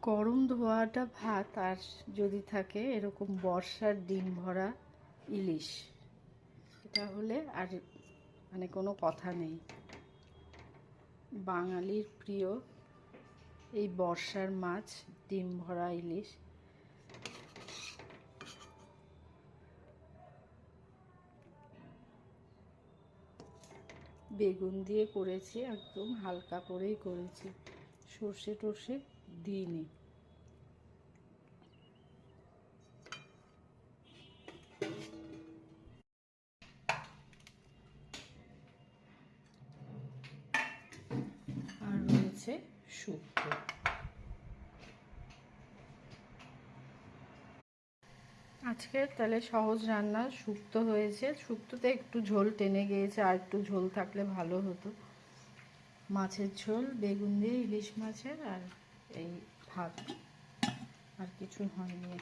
গরম ধোয়াটা ভাত আর যদি থাকে এরকম বর্ষার ডিম ভরা ইলিশ, এটা হলে আর মানে কোনো কথা নেই। বাঙালির প্রিয় এই বর্ষার মাছ, ডিম ভরা ইলিশ। বেগুন দিয়ে করেছি, একদম হালকা করেই করেছি, সর্ষে টর্ষে দিইনি। আর রয়েছে শুক্তো। আজকে তাহলে সহজ রান্না শুক্তো হয়েছে। শুক্তোতে একটু ঝোল টেনে গিয়েছে, আর একটু ঝোল থাকলে ভালো হতো। মাছের ঝোল, বেগুন দিয়ে ইলিশ মাছের, আর এই ভাত, আর কিছু হয়নি।